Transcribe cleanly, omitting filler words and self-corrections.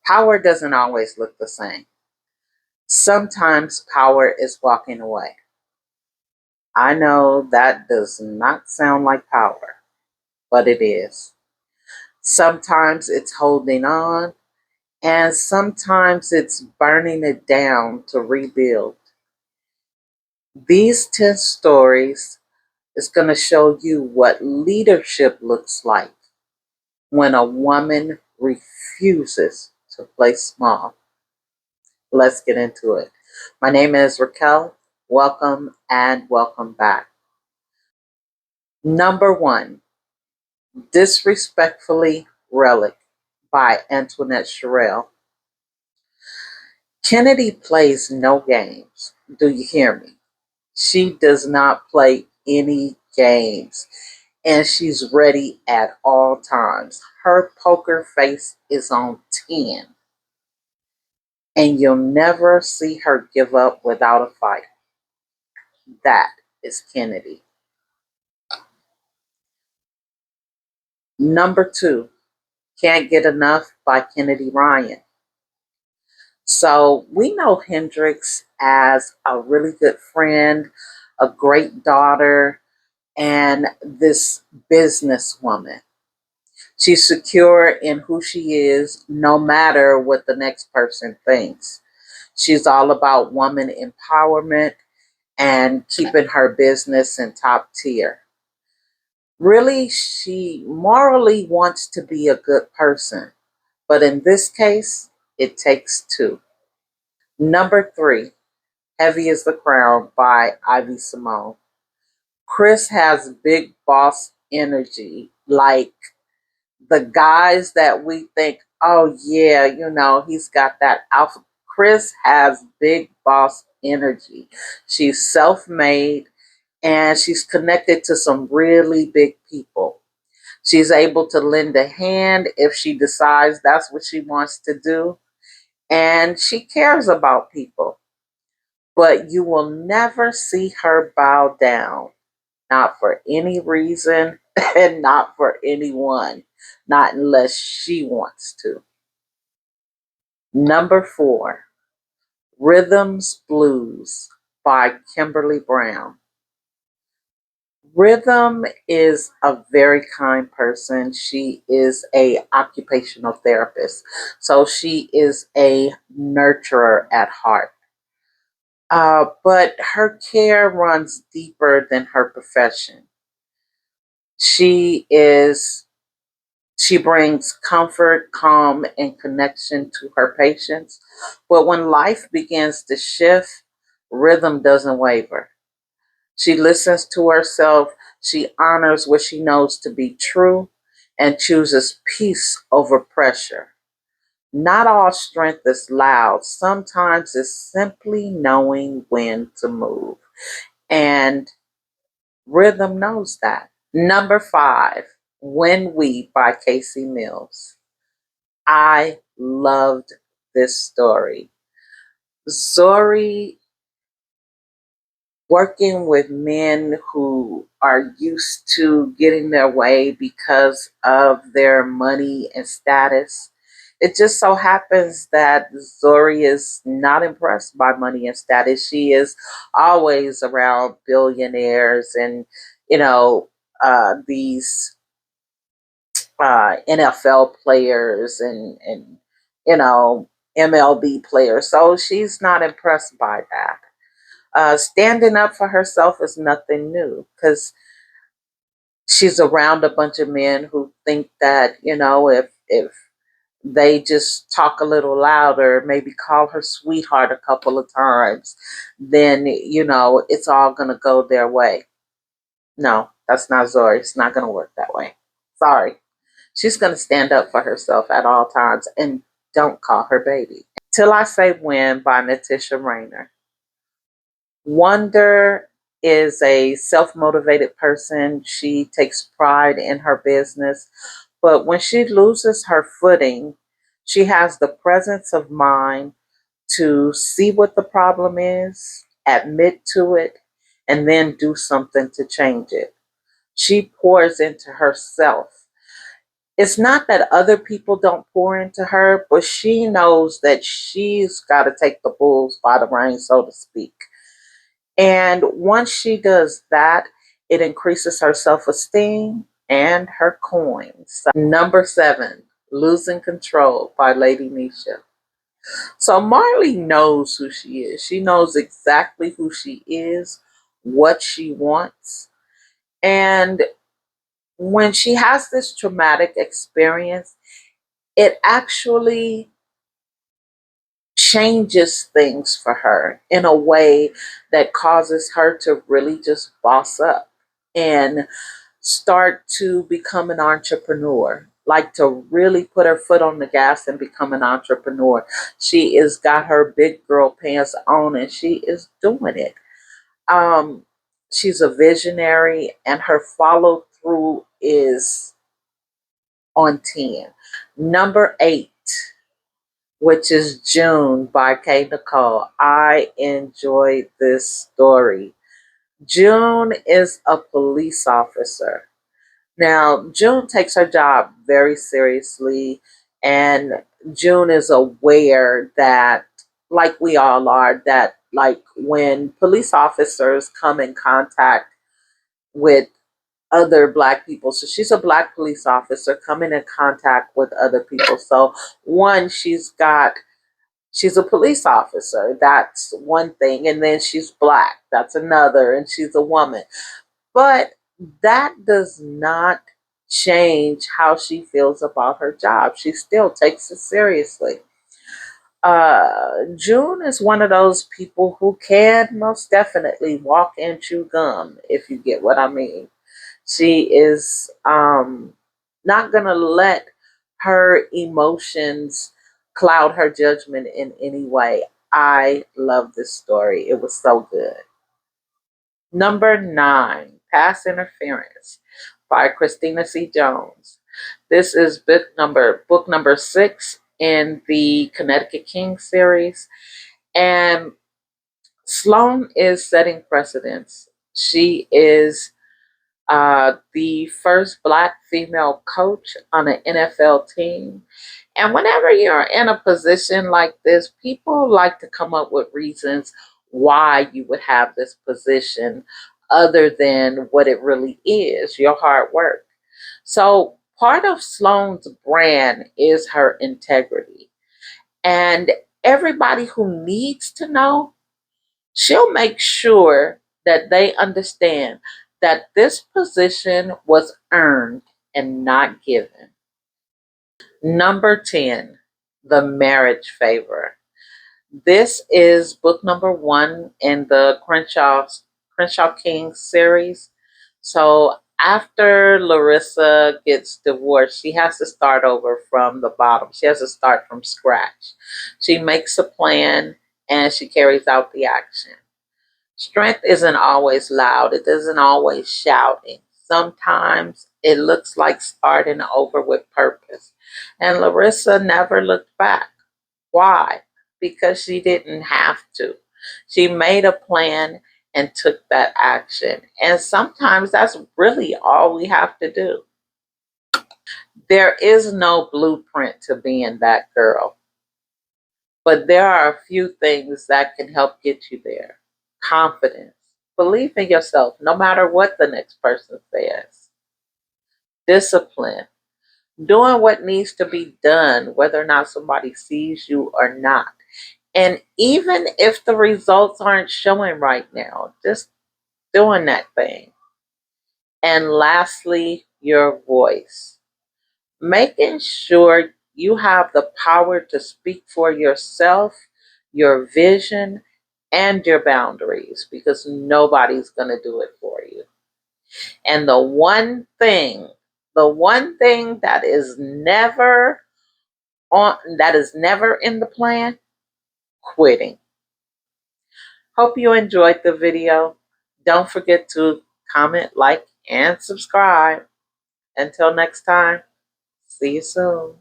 Power doesn't always look the same. Sometimes power is walking away. I know that does not sound like power, but it is. Sometimes it's holding on, and sometimes it's burning it down to rebuild. These 10 stories is going to show you what leadership looks like when a woman refuses to play small. Let's get into it. My name is Raquel. Welcome and welcome back. Number 1, Disrespectfully Relic by Antionette Sherelle. Kennedy plays no games. Do you hear me? She does not play any games, and she's ready at all times. Her poker face is on 10, and you'll never see her give up without a fight. That is Kennedy. Number 2, Can't Get Enough by Kennedy Ryan. So we know Hendrix as a really good friend, a great daughter, and this businesswoman. She's secure in who she is, no matter what the next person thinks. She's all about woman empowerment and keeping her business in top tier. Really, she morally wants to be a good person, but in this case, it takes two. Number 3, Heavy is the Crown by Samone. Chris has big boss energy, like the guys that we think, oh yeah, he's got that alpha. Chris has big boss energy. She's self-made and she's connected to some really big people. She's able to lend a hand if she decides that's what she wants to do. And she cares about people. But you will never see her bow down, not for any reason and not for anyone, not unless she wants to. Number 4, Rhythms Blues by Kimberly Brown. Rhythm is a very kind person. She is a occupational therapist. So she is a nurturer at heart. But her care runs deeper than her profession. She is she brings comfort, calm, and connection to her patients. But when life begins to shift, rhythm doesn't waver. She listens to herself, she honors what she knows to be true, and chooses peace over pressure. Not all strength is loud. Sometimes it's simply knowing when to move. And rhythm knows that. Number 5, When We by K.C Mills. I loved this story. Zori working with men who are used to getting their way because of their money and status. It just so happens that Zori is not impressed by money and status. She is always around billionaires and, these NFL players and MLB players. So she's not impressed by that. Standing up for herself is nothing new because she's around a bunch of men who think that if they just talk a little louder, maybe call her sweetheart a couple of times, then it's all gonna go their way. No, that's not Zori. It's not gonna work that way. Sorry. She's gonna stand up for herself at all times and don't call her baby. Till I Say When by Natisha Raynor. Wonder is a self motivated person. She takes pride in her business. But when she loses her footing, she has the presence of mind to see what the problem is, admit to it, and then do something to change it. She pours into herself. It's not that other people don't pour into her, but she knows that she's got to take the bulls by the reins, so to speak. And once she does that, it increases her self esteem and her coins. So, number 7, Losing Control by Lady Neisha. So Marley knows who she is. She knows exactly who she is, what she wants. And when she has this traumatic experience, it actually changes things for her in a way that causes her to really just boss up and start to become an entrepreneur, like to really put her foot on the gas and become an entrepreneur. She is got her big girl pants on and she is doing it. Um, she's a visionary and her follow through is on 10. Number 8, which is June by K.Nicole. I enjoyed this story. June is a police officer. Now, June takes her job very seriously, and June is aware that, like we all are, that like when police officers come in contact with other black people, so she's a black police officer coming in contact with other people. So, one, she's a police officer. That's one thing. And then she's black. That's another. And she's a woman. But that does not change how she feels about her job. She still takes it seriously. June is one of those people who can most definitely walk and chew gum, if you get what I mean. She is not going to let her emotions cloud her judgment in any way. I love this story. It was so good. Number 9, Past Interference by Christina C. Jones. This is book number 6 in the Connecticut King series. And Sloane is setting precedents. She is the first black female coach on an NFL team. And whenever you're in a position like this, people like to come up with reasons why you would have this position other than what it really is, your hard work. So part of Sloane's brand is her integrity. And everybody who needs to know, she'll make sure that they understand that this position was earned and not given. Number 10, The Marriage Favor. This is book number 1 in the Crenshaw King series. So after Larissa gets divorced, she has to start over from the bottom. She has to start from scratch. She makes a plan and she carries out the action. Strength isn't always loud. It isn't always shouting. Sometimes it looks like starting over with purpose. And Larissa never looked back. Why? Because she didn't have to. She made a plan and took that action. And sometimes that's really all we have to do. There is no blueprint to being that girl, but there are a few things that can help get you there. Confidence. Believe in yourself no matter what the next person says. Discipline. Doing what needs to be done, whether or not somebody sees you or not. And even if the results aren't showing right now, just doing that thing. And lastly, your voice. Making sure you have the power to speak for yourself, your vision, and your boundaries because nobody's going to do it for you. And the one thing that is never in the plan, quitting. Hope you enjoyed the video. Don't forget to comment, like, and subscribe. Until next time, see you soon.